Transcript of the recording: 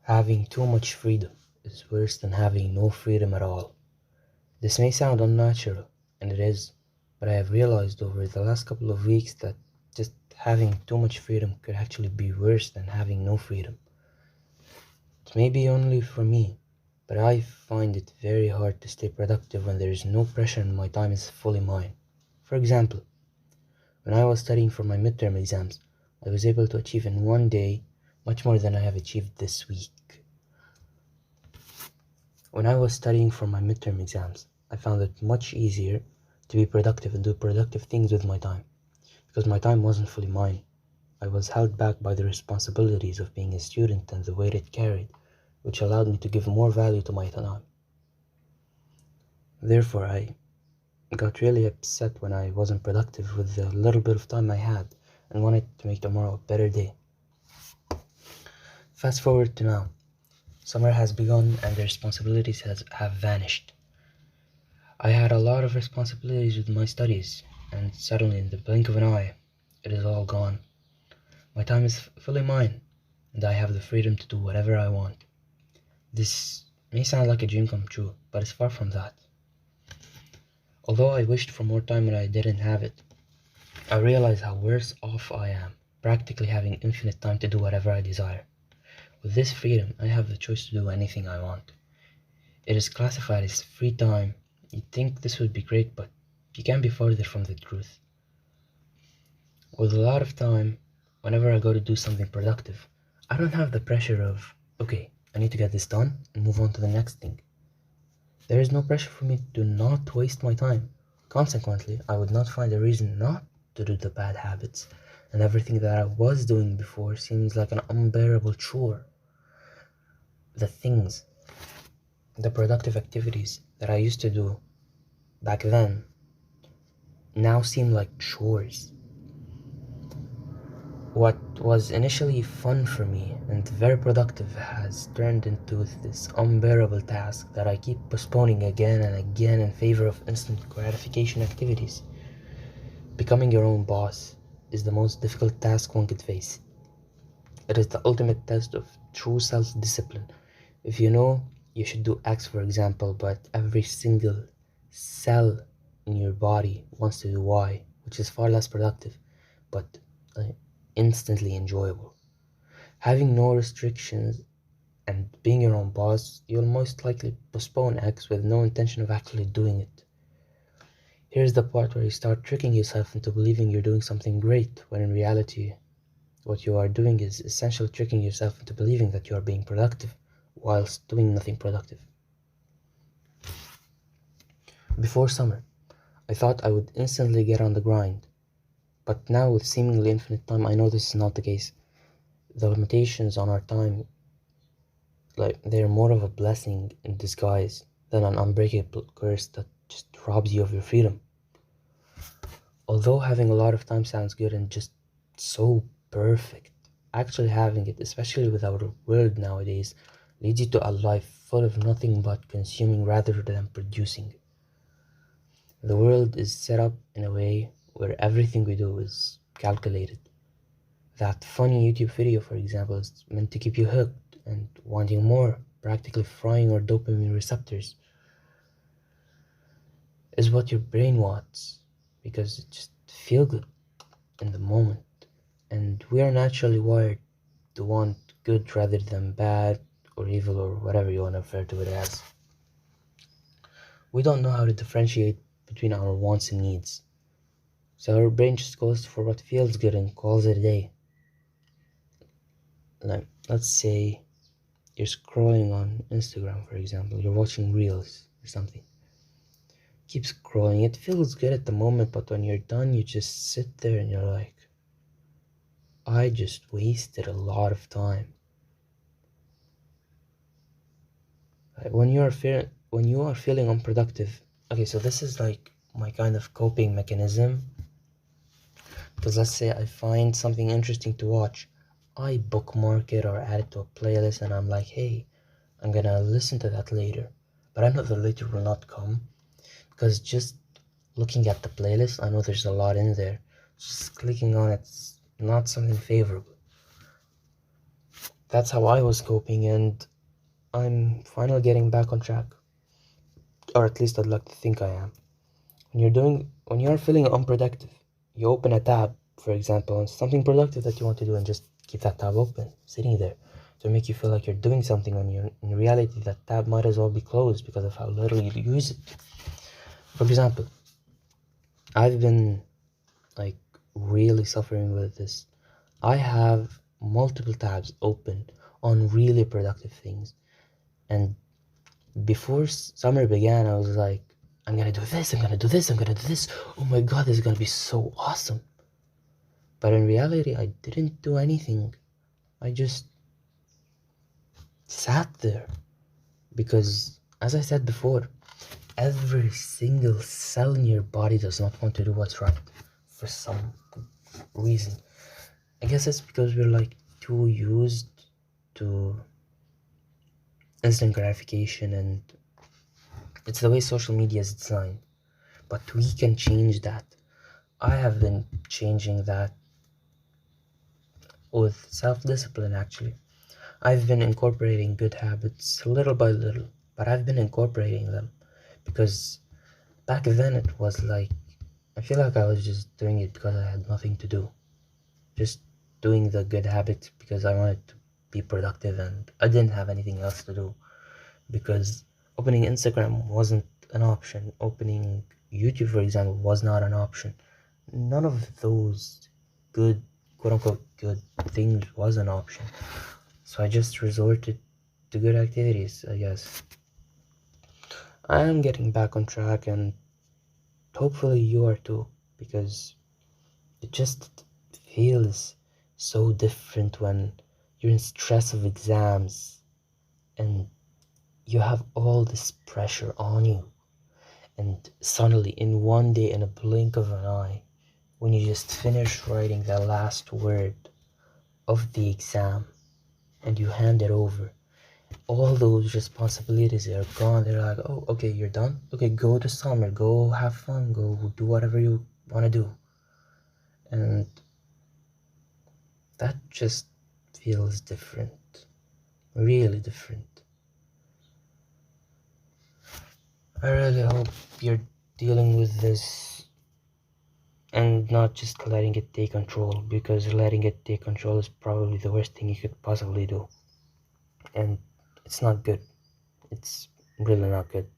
Having too much freedom is worse than having no freedom at all. This may sound unnatural, and it is, but I have realized over the last couple of weeks that just having too much freedom could actually be worse than having no freedom. It may be only for me, but I find it very hard to stay productive when there is no pressure and my time is fully mine. For example, when I was studying for my midterm exams, I was able to achieve in one day much more than I have achieved this week. When I was studying for my midterm exams, I found it much easier to be productive and do productive things with my time, because my time wasn't fully mine. I was held back by the responsibilities of being a student and the weight it carried, which allowed me to give more value to my time. Therefore, I got really upset when I wasn't productive with the little bit of time I had and wanted to make tomorrow a better day. Fast forward to now. Summer has begun and the responsibilities have vanished. I had a lot of responsibilities with my studies, and suddenly, in the blink of an eye, it is all gone. My time is fully mine, and I have the freedom to do whatever I want. This may sound like a dream come true, but it's far from that. Although I wished for more time when I didn't have it, I realize how worse off I am, practically having infinite time to do whatever I desire. With this freedom, I have the choice to do anything I want. It is classified as free time. You'd think this would be great, but you can't be further from the truth. With a lot of time, whenever I go to do something productive, I don't have the pressure of, okay, I need to get this done and move on to the next thing. There is no pressure for me to not waste my time. Consequently, I would not find a reason not to do the bad habits, and everything that I was doing before seems like an unbearable chore. The things, the productive activities that I used to do back then now seem like chores. What was initially fun for me and very productive has turned into this unbearable task that I keep postponing again and again in favor of instant gratification activities. Becoming your own boss is the most difficult task one could face. It is the ultimate test of true self-discipline. If you know you should do X, for example, but every single cell in your body wants to do Y, which is far less productive, but uh, instantly enjoyable. Having no restrictions and being your own boss, you'll most likely postpone X with no intention of actually doing it. Here's the part where you start tricking yourself into believing you're doing something great, when in reality, what you are doing is essentially tricking yourself into believing that you are being productive whilst doing nothing productive. Before summer, I thought I would instantly get on the grind, but now with seemingly infinite time, I know this is not the case. The limitations on our time, like, they're more of a blessing in disguise than an unbreakable curse that just robs you of your freedom. Although having a lot of time sounds good and just so perfect, actually having it, especially with our world nowadays, leads you to a life full of nothing but consuming rather than producing. The world is set up in a way where everything we do is calculated. That funny YouTube video, for example, is meant to keep you hooked and wanting more, practically frying our dopamine receptors, is what your brain wants because it just feels good in the moment. And we are naturally wired to want good rather than bad or evil or whatever you want to refer to it as. We don't know how to differentiate between our wants and needs. So our brain just goes for what feels good and calls it a day. Like, let's say you're scrolling on Instagram, for example, you're watching reels or something. Keep scrolling, it feels good at the moment, but when you're done, you just sit there and you're like, I just wasted a lot of time. Like, when you are feeling unproductive, okay, so this is like my kind of coping mechanism. Because let's say I find something interesting to watch, I bookmark it or add it to a playlist, and I'm like, hey, I'm gonna listen to that later. But I know the later will not come because just looking at the playlist, I know there's a lot in there. Just clicking on it's not something favorable. That's how I was coping, and I'm finally getting back on track. Or at least I'd like to think I am. When you're feeling unproductive, you open a tab, for example, and something productive that you want to do, and just keep that tab open, sitting there, to make you feel like you're doing something when you're in reality that tab might as well be closed because of how little you use it. For example, I've been like really suffering with this. I have multiple tabs open on really productive things, and before summer began, I was like, I'm gonna do this, I'm gonna do this, I'm gonna do this. Oh my god, this is gonna be so awesome. But in reality, I didn't do anything. I just sat there because, as I said before, every single cell in your body does not want to do what's right for some reason. I guess it's because we're like too used to instant gratification, and it's the way social media is designed. But we can change that. I have been changing that with self-discipline actually. I've been incorporating good habits little by little, but I've been incorporating them because back then it was like I feel like I was just doing it because I had nothing to do. Just doing the good habits because I wanted to be productive and I didn't have anything else to do, because opening Instagram wasn't an option. Opening YouTube, for example, was not an option. None of those good, quote unquote, good things was an option. So I just resorted to good activities, I guess. I am getting back on track, and hopefully you are too, because it just feels so different when you're in stress of exams and you have all this pressure on you, and suddenly in one day, in a blink of an eye, when you just finish writing the last word of the exam and you hand it over, all those responsibilities are gone. They're like, oh, okay, you're done. Okay, go to summer, go have fun, go do whatever you want to do. And that just feels different, really different. I really hope you're dealing with this and not just letting it take control, because letting it take control is probably the worst thing you could possibly do. And it's not good. It's really not good.